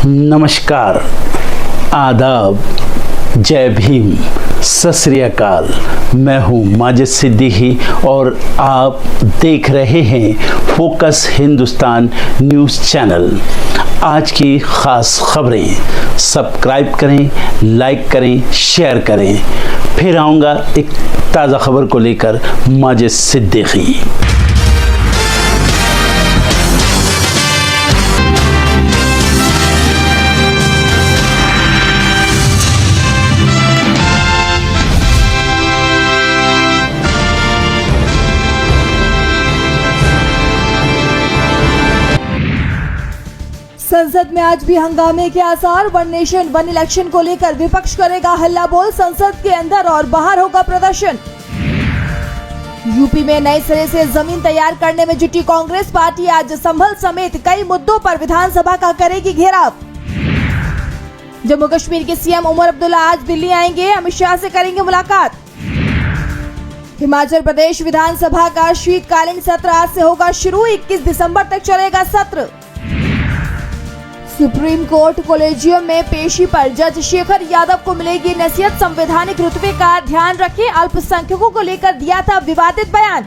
नमस्कार, आदाब, जय भीम, सत श्री अकाल। मैं हूँ माजिद सिद्दीकी और आप देख रहे हैं फोकस हिंदुस्तान न्यूज़ चैनल। आज की ख़ास खबरें सब्सक्राइब करें, लाइक करें, शेयर करें। फिर आऊँगा एक ताज़ा खबर को लेकर माजिद सिद्दीकी। संसद में आज भी हंगामे के आसार। वन नेशन वन इलेक्शन को लेकर विपक्ष करेगा हल्ला बोल। संसद के अंदर और बाहर होगा प्रदर्शन। यूपी में नए सिरे से जमीन तैयार करने में जुटी कांग्रेस पार्टी आज संभल समेत कई मुद्दों पर विधानसभा का करेगी घेराव। जम्मू कश्मीर के सीएम उमर अब्दुल्ला आज दिल्ली आएंगे, अमित शाह से करेंगे मुलाकात। हिमाचल प्रदेश विधानसभा का शीतकालीन सत्र आज से होगा शुरू, 21 दिसंबर तक चलेगा सत्र। सुप्रीम कोर्ट कॉलेजियम में पेशी पर जज शेखर यादव को मिलेगी नसीहत। संवैधानिक रुतबे का ध्यान रखें, अल्पसंख्यकों को लेकर दिया था विवादित बयान।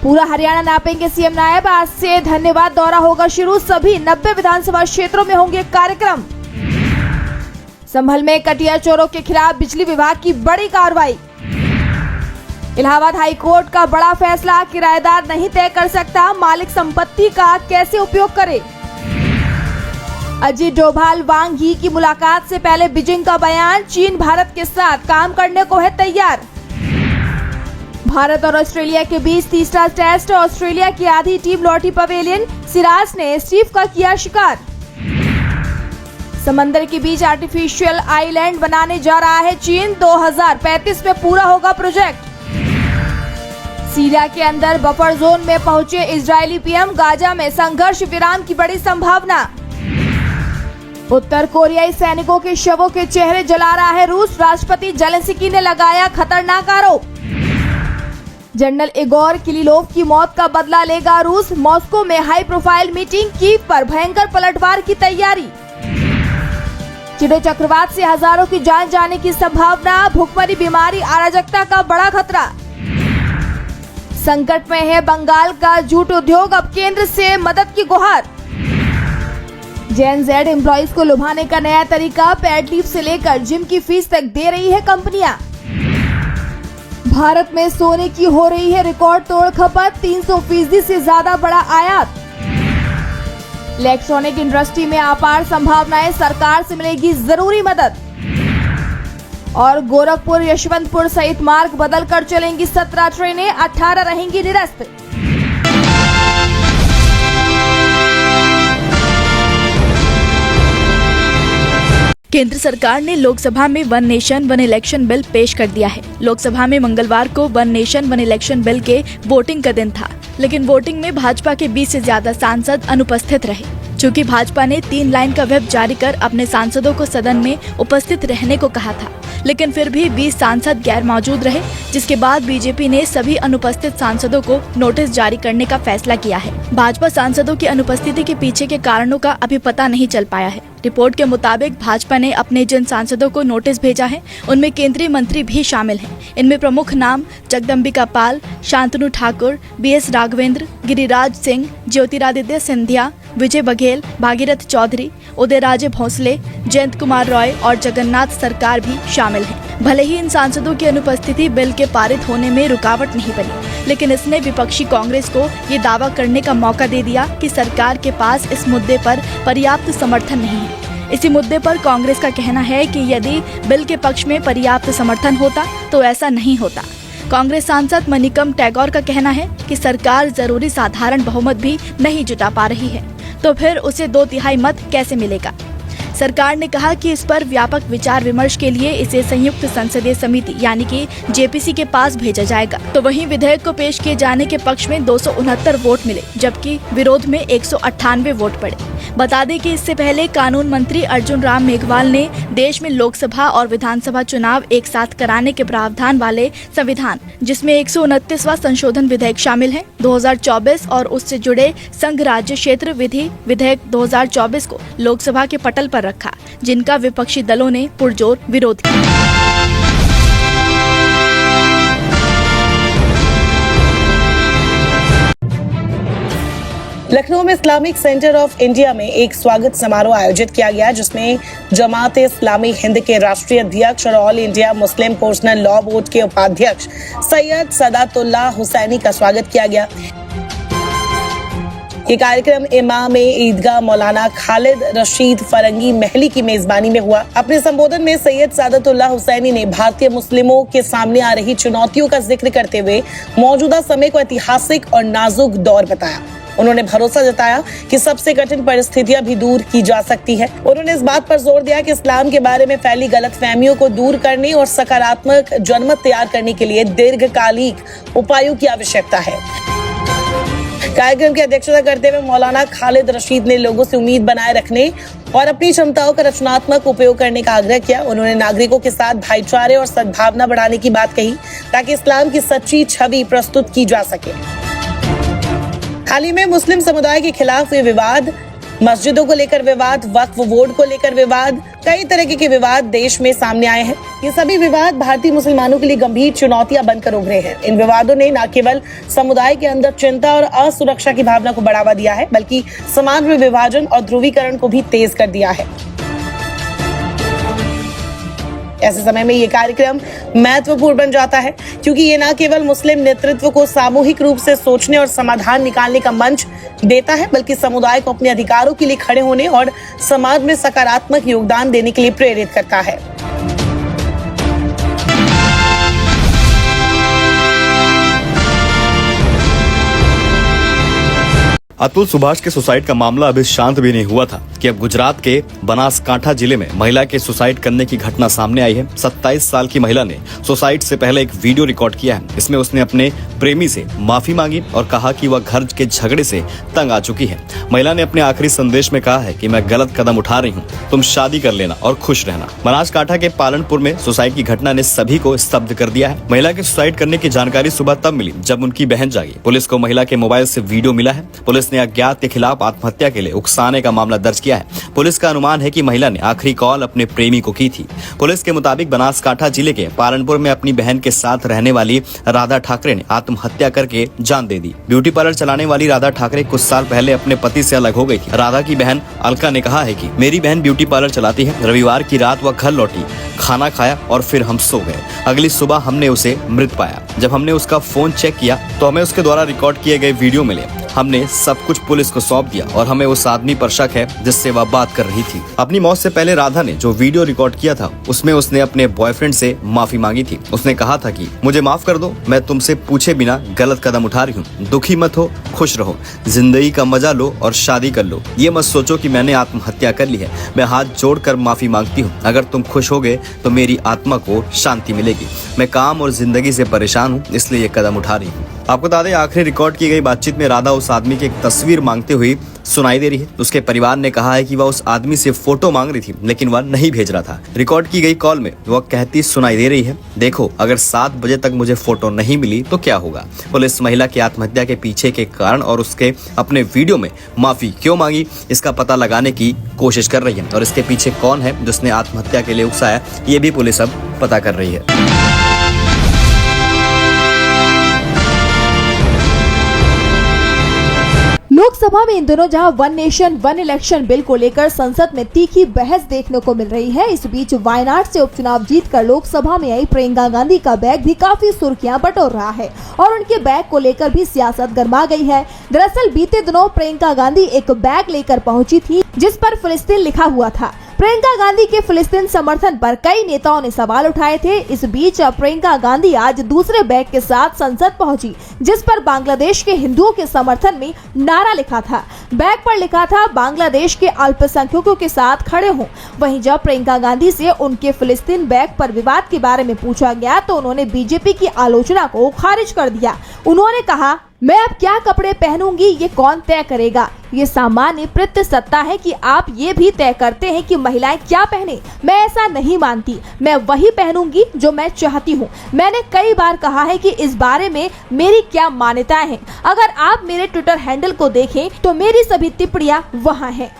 पूरा हरियाणा नापेंगे सीएम नायब, आज से धन्यवाद दौरा होगा शुरू। सभी 90 विधानसभा क्षेत्रों में होंगे कार्यक्रम। संभल में कटिया चोरों के खिलाफ बिजली विभाग की बड़ी कार्रवाई। इलाहाबाद हाई कोर्ट का बड़ा फैसला, किराएदार नहीं तय कर सकता मालिक संपत्ति का कैसे उपयोग करे। अजीत डोभाल वांग ही की मुलाकात से पहले बीजिंग का बयान, चीन भारत के साथ काम करने को है तैयार। भारत और ऑस्ट्रेलिया के बीच तीसरा टेस्ट, ऑस्ट्रेलिया की आधी टीम लौटी पवेलियन। सिराज ने स्टीव का किया शिकार। समंदर के बीच आर्टिफिशियल आइलैंड बनाने जा रहा है चीन, 2035 में पूरा होगा प्रोजेक्ट। सीरिया के अंदर बफर जोन में पहुंचे इजरायली पीएम, गाजा में संघर्ष विराम की बड़ी संभावना। उत्तर कोरियाई सैनिकों के शवों के चेहरे जला रहा है रूस, राष्ट्रपति जेलेंस्की ने लगाया खतरनाक आरोप। जनरल इगोर किरिलोव की मौत का बदला लेगा रूस, मॉस्को में हाई प्रोफाइल मीटिंग, कीव पर भयंकर पलटवार की तैयारी। चिड़े चक्रवात से हजारों की जान जाने की संभावना, भूखमरी बीमारी अराजकता का बड़ा खतरा। संकट में है बंगाल का जूट उद्योग, अब केंद्र से मदद की गुहार। जेन जेड एम्प्लॉइज को लुभाने का नया तरीका, पेड लीव से लेकर जिम की फीस तक दे रही है कंपनियां। भारत में सोने की हो रही है रिकॉर्ड तोड़ खपत, 300% से ज्यादा बढ़ा आयात। इलेक्ट्रॉनिक इंडस्ट्री में अपार संभावनाएं, सरकार से मिलेगी जरूरी मदद। और गोरखपुर यशवंतपुर सहित मार्ग बदल कर चलेंगी 17 ट्रेनें, 18 रहेंगी निरस्त। केंद्र सरकार ने लोकसभा में one nation one election bill पेश कर दिया है। लोकसभा में मंगलवार को one nation one election bill के वोटिंग का दिन था, लेकिन वोटिंग में भाजपा के 20 से ज्यादा सांसद अनुपस्थित रहे। चूँकि भाजपा ने 3 लाइन का व्हिप जारी कर अपने सांसदों को सदन में उपस्थित रहने को कहा था, लेकिन फिर भी 20 सांसद गैर मौजूद रहे, जिसके बाद बीजेपी ने सभी अनुपस्थित सांसदों को नोटिस जारी करने का फैसला किया है। भाजपा सांसदों की अनुपस्थिति के पीछे के कारणों का अभी पता नहीं चल पाया है। रिपोर्ट के मुताबिक भाजपा ने अपने जिन सांसदों को नोटिस भेजा है, उनमें केंद्रीय मंत्री भी शामिल हैं। इनमें प्रमुख नाम जगदम्बिका पाल, शांतनु ठाकुर, BS राघवेंद्र, गिरिराज सिंह, ज्योतिरादित्य सिंधिया, विजय बघेल, भागीरथ चौधरी, उदयराजे भोसले, जयंत कुमार रॉय और जगन्नाथ सरकार भी शामिल हैं। भले ही इन सांसदों की अनुपस्थिति बिल के पारित होने में रुकावट नहीं बनी, लेकिन इसने विपक्षी कांग्रेस को ये दावा करने का मौका दे दिया कि सरकार के पास इस मुद्दे पर पर्याप्त समर्थन नहीं है। इसी मुद्दे पर कांग्रेस का कहना है कि यदि बिल के पक्ष में पर्याप्त समर्थन होता तो ऐसा नहीं होता। कांग्रेस सांसद मनिकम टैगोर का कहना है कि सरकार जरूरी साधारण बहुमत भी नहीं जुटा पा रही है, तो फिर उसे 2/3 मत कैसे मिलेगा। सरकार ने कहा कि इस पर व्यापक विचार विमर्श के लिए इसे संयुक्त संसदीय समिति यानी कि JPC के पास भेजा जाएगा। तो वहीं विधेयक को पेश किए जाने के पक्ष में 269 वोट मिले, जबकि विरोध में 198 वोट पड़े। बता दें कि इससे पहले कानून मंत्री अर्जुन राम मेघवाल ने देश में लोकसभा और विधानसभा चुनाव एक साथ कराने के प्रावधान वाले संविधान, जिसमें 129वां संशोधन विधेयक शामिल है, 2024 और उससे जुड़े संघ राज्य क्षेत्र विधि विधेयक 2024 को लोकसभा के पटल पर रखा, जिनका विपक्षी दलों ने पुरजोर विरोध किया। लखनऊ में इस्लामिक सेंटर ऑफ इंडिया में एक स्वागत समारोह आयोजित किया गया, जिसमें जमात इस्लामी हिंद के राष्ट्रीय अध्यक्ष और all India Muslim personal law board के उपाध्यक्ष सैयद सदातुल्लाह हुसैनी का स्वागत किया गया। ये कार्यक्रम इमाम ईदगाह मौलाना खालिद रशीद फरंगी महली की मेजबानी में हुआ। अपने संबोधन में सैयद सादतुल्लाह हुसैनी ने भारतीय मुस्लिमों के सामने आ रही चुनौतियों का जिक्र करते हुए मौजूदा समय को ऐतिहासिक और नाजुक दौर बताया। उन्होंने भरोसा जताया कि सबसे कठिन परिस्थितियां भी दूर की जा सकती है। उन्होंने इस बात पर जोर दिया कि इस्लाम के बारे में फैली गलतफहमियों को दूर करने और सकारात्मक जनमत तैयार करने के लिए दीर्घकालिक उपायों की आवश्यकता है। कार्यक्रम की अध्यक्षता करते हुए मौलाना खालिद रशीद ने लोगों से उम्मीद बनाए रखने और अपनी क्षमताओं का रचनात्मक उपयोग करने का आग्रह किया। उन्होंने नागरिकों के साथ भाईचारे और सद्भावना बढ़ाने की बात कही, ताकि इस्लाम की सच्ची छवि प्रस्तुत की जा सके। हाल ही में मुस्लिम समुदाय के खिलाफ हुए विवाद, मस्जिदों को लेकर विवाद, वक्फ बोर्ड को लेकर विवाद, कई तरह के विवाद देश में सामने आए हैं। ये सभी विवाद भारतीय मुसलमानों के लिए गंभीर चुनौतियां बनकर उभरे हैं। इन विवादों ने न केवल समुदाय के अंदर चिंता और असुरक्षा की भावना को बढ़ावा दिया है, बल्कि समाज में विभाजन और ध्रुवीकरण को भी तेज कर दिया है। ऐसे समय में ये कार्यक्रम महत्वपूर्ण बन जाता है, क्योंकि ये न केवल मुस्लिम नेतृत्व को सामूहिक रूप से सोचने और समाधान निकालने का मंच देता है, बल्कि समुदाय को अपने अधिकारों के लिए खड़े होने और समाज में सकारात्मक योगदान देने के लिए प्रेरित करता है। अतुल सुभाष के सुसाइड का मामला अभी शांत भी नहीं हुआ था कि अब गुजरात के बनासकांठा जिले में महिला के सुसाइड करने की घटना सामने आई है। 27 साल की महिला ने सुसाइड से पहले एक वीडियो रिकॉर्ड किया है। इसमें उसने अपने प्रेमी से माफी मांगी और कहा कि वह घर के झगड़े से तंग आ चुकी है। महिला ने अपने आखिरी संदेश में कहा है कि मैं गलत कदम उठा रही हूँ, तुम शादी कर लेना और खुश रहना। बनासकांठा के पालनपुर में सुसाइड की घटना ने सभी को स्तब्ध कर दिया है। महिला के सुसाइड करने की जानकारी सुबह तब मिली जब उनकी बहन जागी। पुलिस को महिला के मोबाइल से वीडियो मिला है। पुलिस ने अज्ञात के खिलाफ आत्महत्या के लिए उकसाने का मामला दर्ज किया है। पुलिस का अनुमान है कि महिला ने आखिरी कॉल अपने प्रेमी को की थी। पुलिस के मुताबिक बनासकांठा जिले के पालनपुर में अपनी बहन के साथ रहने वाली राधा ठाकरे ने आत्महत्या करके जान दे दी। ब्यूटी पार्लर चलाने वाली राधा ठाकरे कुछ साल पहले अपने पति से अलग हो गई थी। राधा की बहन अलका ने कहा है कि मेरी बहन ब्यूटी पार्लर चलाती है। रविवार की रात वह घर लौटी, खाना खाया और फिर हम सो गए। अगली सुबह हमने उसे मृत पाया। जब हमने उसका फोन चेक किया तो हमें उसके द्वारा रिकॉर्ड किए गए वीडियो मिले। हमने सब कुछ पुलिस को सौंप दिया और हमें उस आदमी पर शक है जिससे वह बात कर रही थी। अपनी मौत से पहले राधा ने जो वीडियो रिकॉर्ड किया था उसमें उसने अपने बॉयफ्रेंड से माफी मांगी थी। उसने कहा था कि मुझे माफ कर दो, मैं तुमसे पूछे बिना गलत कदम उठा रही हूँ। दुखी मत हो, खुश रहो, जिंदगी का मजा लो और शादी कर लो। ये मत सोचो कि मैंने आत्महत्या कर ली है। मैं हाथ जोड़कर माफी मांगती हूँ। अगर तुम खुश होगे तो मेरी आत्मा को शांति मिलेगी। मैं काम और जिंदगी से परेशान हूँ, इसलिए ये कदम उठा रही हूँ। आपको बता दें, आखिरी रिकॉर्ड की गई बातचीत में राधा उस आदमी की एक तस्वीर मांगते हुए सुनाई दे रही है। उसके परिवार ने कहा है कि वह उस आदमी से फोटो मांग रही थी, लेकिन वह नहीं भेज रहा था। रिकॉर्ड की गई कॉल में वह कहती सुनाई दे रही है, देखो अगर 7 बजे तक मुझे फोटो नहीं मिली तो क्या होगा। पुलिस महिला की आत्महत्या के पीछे के कारण और उसके अपने वीडियो में माफी क्यों मांगी, इसका पता लगाने की कोशिश कर रही है और इसके पीछे कौन है जिसने आत्महत्या के लिए उकसाया, ये भी पुलिस अब पता कर रही है। लोकसभा में इन दिनों जहां one nation one election bill को लेकर संसद में तीखी बहस देखने को मिल रही है, इस बीच वायनाड से उपचुनाव जीतकर लोकसभा में आई प्रियंका गांधी का बैग भी काफी सुर्खियां बटोर रहा है और उनके बैग को लेकर भी सियासत गर्मा गई है। दरअसल बीते दिनों प्रियंका गांधी एक बैग लेकर पहुंची थी जिस पर फिलिस्तीन लिखा हुआ था। प्रियंका गांधी के फिलिस्तीन समर्थन पर कई नेताओं ने सवाल उठाए थे। इस बीच प्रियंका गांधी आज दूसरे बैग के साथ संसद पहुंची, जिस पर बांग्लादेश के हिंदुओं के समर्थन में नारा लिखा था। बैग पर लिखा था, बांग्लादेश के अल्पसंख्यकों के साथ खड़े हों। वहीं जब प्रियंका गांधी से उनके फिलिस्तीन बैग पर विवाद के बारे में पूछा गया तो उन्होंने बीजेपी की आलोचना को खारिज कर दिया। उन्होंने कहा, मैं अब क्या कपड़े पहनूंगी ये कौन तय करेगा? ये सामान्य प्रत्य सत्ता है कि आप ये भी तय करते हैं कि महिलाएं क्या पहने। मैं ऐसा नहीं मानती, मैं वही पहनूंगी जो मैं चाहती हूँ। मैंने कई बार कहा है कि इस बारे में मेरी क्या मान्यताएं हैं। अगर आप मेरे ट्विटर हैंडल को देखें तो मेरी सभी टिप्पणियां वहाँ हैं।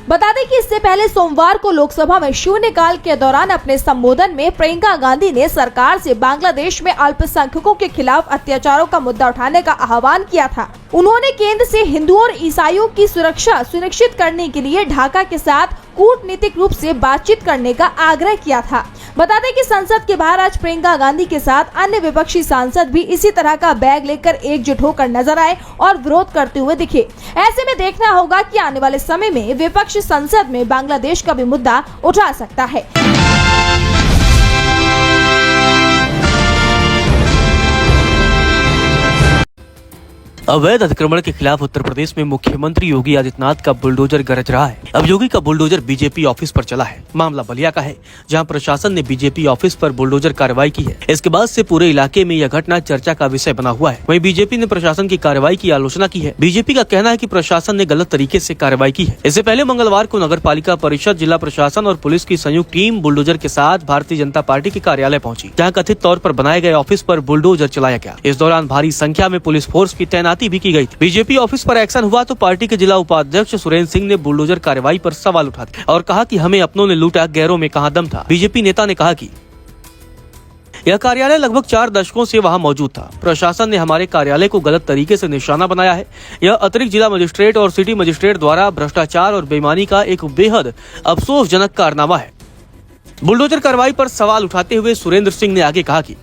बता दें कि इससे पहले सोमवार को लोकसभा में शून्यकाल के दौरान अपने संबोधन में प्रियंका गांधी ने सरकार से बांग्लादेश में अल्पसंख्यकों के खिलाफ अत्याचारों का मुद्दा उठाने का आह्वान किया था। उन्होंने केंद्र से हिंदुओं और ईसाइयों की सुरक्षा सुनिश्चित करने के लिए ढाका के साथ कूटनीतिक रूप से बातचीत करने का आग्रह किया था। बता दें कि संसद के बाहर आज प्रियंका गांधी के साथ अन्य विपक्षी सांसद भी इसी तरह का बैग लेकर एकजुट होकर नजर आए और विरोध करते हुए दिखे। ऐसे में देखना होगा कि आने वाले समय में विपक्ष संसद में बांग्लादेश का भी मुद्दा उठा सकता है। अवैध अतिक्रमण के खिलाफ उत्तर प्रदेश में मुख्यमंत्री योगी आदित्यनाथ का बुलडोजर गरज रहा है। अब योगी का बुलडोजर बीजेपी ऑफिस पर चला है। मामला बलिया का है, जहां प्रशासन ने बीजेपी ऑफिस पर बुलडोजर कार्रवाई की है। इसके बाद से पूरे इलाके में यह घटना चर्चा का विषय बना हुआ है। वहीं बीजेपी ने प्रशासन की कार्रवाई की आलोचना की है। बीजेपी का कहना है कि प्रशासन ने गलत तरीके से कार्रवाई की है। इससे पहले मंगलवार को नगर पालिका परिषद, जिला प्रशासन और पुलिस की संयुक्त टीम बुलडोजर के साथ भारतीय जनता पार्टी के कार्यालय पहुंची, जहां कथित तौर पर बनाए गए ऑफिस पर बुलडोजर चलाया गया। इस दौरान भारी संख्या में पुलिस फोर्स की तैनाती भी की गई थी। बीजेपी ऑफिस पर एक्शन हुआ तो पार्टी के जिला उपाध्यक्ष सुरेंद्र सिंह ने बुलडोजर कार्रवाई पर सवाल उठा दिए और कहा कि हमें अपनों ने लूटा, गैरों में कहां दम था। बीजेपी नेता ने कहा कि यह कार्यालय लगभग 4 दशकों से वहां मौजूद था। प्रशासन ने हमारे कार्यालय को गलत तरीके से निशाना बनाया है। यह अतिरिक्त जिला मजिस्ट्रेट और सिटी मजिस्ट्रेट द्वारा भ्रष्टाचार और बेईमानी का एक बेहद अफसोसजनक कारनामा है। बुलडोजर कार्रवाई पर सवाल उठाते हुए सुरेंद्र सिंह ने आगे कहा कि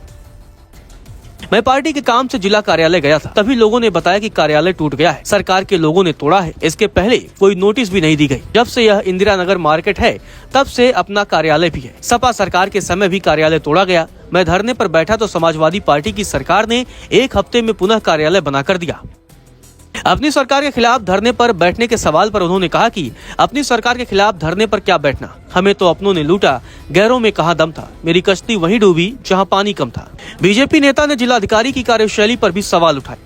मैं पार्टी के काम से जिला कार्यालय गया था, तभी लोगों ने बताया कि कार्यालय टूट गया है, सरकार के लोगों ने तोड़ा है। इसके पहले कोई नोटिस भी नहीं दी गई। जब से यह इंदिरा नगर मार्केट है तब से अपना कार्यालय भी है। सपा सरकार के समय भी कार्यालय तोड़ा गया। मैं धरने पर बैठा तो समाजवादी पार्टी की सरकार ने 1 हफ्ते में पुनः कार्यालय बनाकर दिया। अपनी सरकार के खिलाफ धरने पर बैठने के सवाल पर उन्होंने कहा कि अपनी सरकार के खिलाफ धरने पर क्या बैठना, हमें तो अपनों ने लूटा, गैरों में कहां दम था। मेरी कश्ती वहीं डूबी जहां पानी कम था। बीजेपी नेता ने जिलाधिकारी की कार्यशैली पर भी सवाल उठाए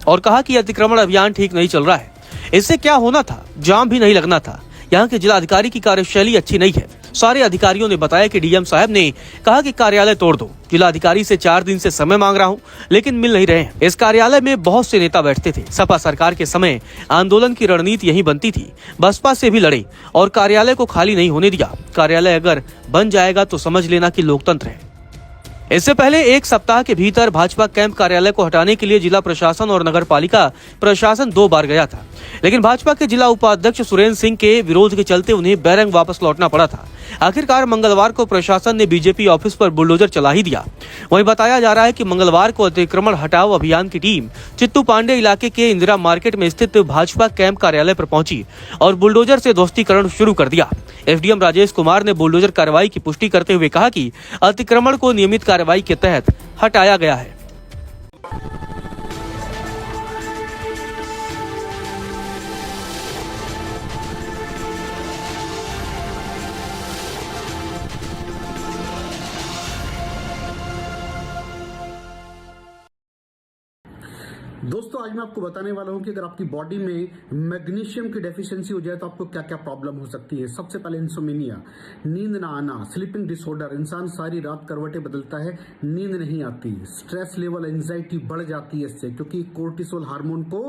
और कहा कि अतिक्रमण अभियान ठीक नहीं चल रहा है। इससे क्या होना था, जाम भी नहीं लगना था। यहाँ के जिलाधिकारी की कार्यशैली अच्छी नहीं है। सारे अधिकारियों ने बताया कि डीएम साहब ने कहा कि कार्यालय तोड़ दो। जिलाधिकारी से 4 दिन से समय मांग रहा हूँ, लेकिन मिल नहीं रहे हैं। इस कार्यालय में बहुत से नेता बैठते थे। सपा सरकार के समय आंदोलन की रणनीति यही बनती थी। बसपा से भी लड़े और कार्यालय को खाली नहीं होने दिया। कार्यालय अगर बन जाएगा तो समझ लेना कि लोकतंत्र है। इससे पहले 1 सप्ताह के भीतर भाजपा कैंप कार्यालय को हटाने के लिए जिला प्रशासन और नगर पालिका प्रशासन 2 बार गया था, लेकिन भाजपा के जिला उपाध्यक्ष सुरेंद्र सिंह के विरोध के चलते उन्हें बैरंग वापस लौटना पड़ा था। आखिरकार मंगलवार को प्रशासन ने बीजेपी ऑफिस पर बुलडोजर चला ही दिया। वहीं बताया जा रहा है कि मंगलवार को अतिक्रमण हटाओ अभियान की टीम चित्तू पांडे इलाके के इंदिरा मार्केट में स्थित भाजपा कैंप कार्यालय पर पहुंची और बुलडोजर से ध्वस्तीकरण शुरू कर दिया। एसडीएम राजेश कुमार ने बुलडोजर कार्रवाई की पुष्टि करते हुए कहा कि अतिक्रमण को नियमित कार्रवाई के तहत हटाया गया है। दोस्तों आज मैं आपको बताने वाला हूं कि अगर आपकी बॉडी में मैग्नीशियम की डेफिशिएंसी हो जाए तो आपको क्या क्या प्रॉब्लम हो सकती है। सबसे पहले इंसोमेनिया, नींद ना आना, स्लीपिंग डिसऑर्डर, इंसान सारी रात करवटें बदलता है, नींद नहीं आती, स्ट्रेस लेवल, एंजाइटी बढ़ जाती है इससे, क्योंकि कोर्टिसोल हार्मोन को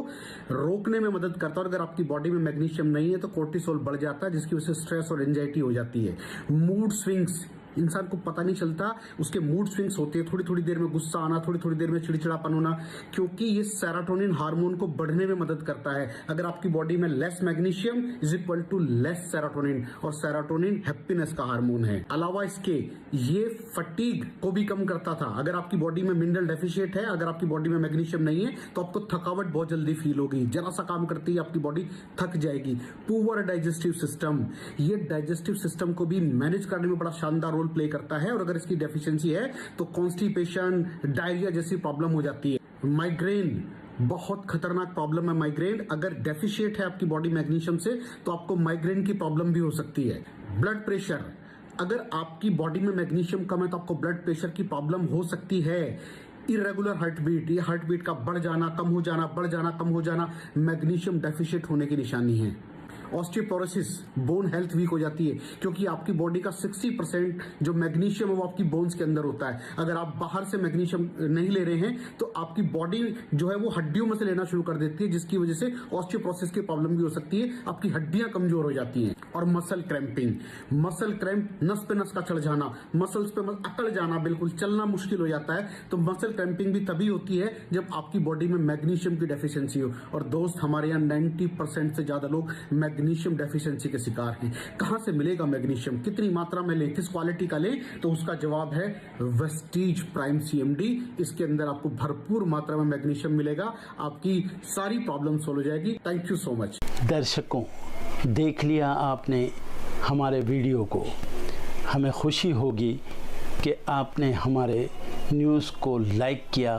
रोकने में मदद करता है। और अगर आपकी बॉडी में मैग्नीशियम नहीं है तो कोर्टिसोल बढ़ जाता है, जिसकी वजह से स्ट्रेस और एंजाइटी हो जाती है। मूड स्विंग्स, इंसान को पता नहीं चलता उसके मूड स्विंग्स होते हैं, थोड़ी थोड़ी देर में गुस्सा आना, थोड़ी थोड़ी देर में चिड़चिड़ापन होना, क्योंकि ये सेरोटोनिन हार्मोन को बढ़ने में मदद करता है। अगर आपकी बॉडी में less magnesium is equal to less serotonin, और सेरोटोनिन हैप्पीनेस का हार्मोन है। अलावा इसके ये फटीग को भी कम करता था। अगर आपकी बॉडी में मिनरल डेफिशिएट है, अगर आपकी बॉडी में मैग्नीशियम नहीं है तो आपको थकावट बहुत जल्दी फील होगी, जरा सा काम करती है आपकी बॉडी थक जाएगी। पुअर डाइजेस्टिव सिस्टम, ये डाइजेस्टिव सिस्टम को भी मैनेज करने में बड़ा शानदार प्ले करता है। और अगर इसकी डेफिशिएंसी है तो कॉन्स्टिपेशन, डायरिया जैसी प्रॉब्लम हो जाती है। माइग्रेन बहुत खतरनाक प्रॉब्लम है। माइग्रेन अगर डेफिशिएट है आपकी बॉडी मैग्नीशियम से तो आपको माइग्रेन की प्रॉब्लम भी हो सकती है। ब्लड प्रेशर, अगर आपकी बॉडी में मैग्नीशियम कम है तो आपको ब्लड प्रेशर की प्रॉब्लम हो सकती है। इरेगुलर हार्ट बीट, ये हार्ट बीट का बढ़ जाना, कम हो जाना, बढ़ जाना, कम हो जाना, मैग्नीशियम डेफिशिएंट होने की निशानी है। ऑस्टियोपोरोसिस, बोन हेल्थ वीक हो जाती है, क्योंकि आपकी बॉडी का 60% जो मैग्नीशियम है वो आपकी बोन्स के अंदर होता है। अगर आप बाहर से मैग्नीशियम नहीं ले रहे हैं तो आपकी बॉडी जो है वो हड्डियों में से लेना शुरू कर देती है, जिसकी वजह से ऑस्टियोपोरोसिस की प्रॉब्लम भी हो सकती है, आपकी हड्डियां कमजोर हो जाती हैं। और मसल क्रैम्पिंग, मसल क्रैम्प, नस पे नस का चढ़ जाना, मसल्स पे अकड़ जाना, बिल्कुल चलना मुश्किल हो जाता है। तो मसल क्रैम्पिंग भी तभी होती है जब आपकी बॉडी में मैग्नीशियम की डेफिशिएंसी हो। और दोस्त, हमारे यहाँ 90% से ज्यादा लोग मैग्नीशियम डेफिशिएंसी के शिकार हैं। कहां से मिलेगा मैग्नीशियम, कितनी मात्रा में लें, किस क्वालिटी का लें? तो उसका जवाब है वेस्टीज प्राइम CMD। इसके अंदर आपको भरपूर मात्रा में मैग्नीशियम मिलेगा, आपकी सारी प्रॉब्लम सोल्व हो जाएगी। Thank you so much. दर्शकों, देख लिया आपने हमारे वीडियो को। हमें खुशी होगी कि आपने हमारे न्यूज़ को लाइक किया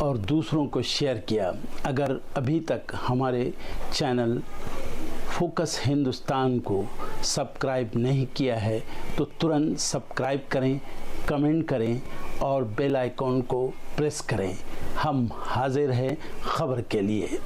और दूसरों को शेयर किया। अगर अभी तक हमारे चैनल फोकस हिंदुस्तान को सब्सक्राइब नहीं किया है तो तुरंत सब्सक्राइब करें, कमेंट करें और बेल आइकॉन को प्रेस करें। हम हाजिर हैं खबर के लिए।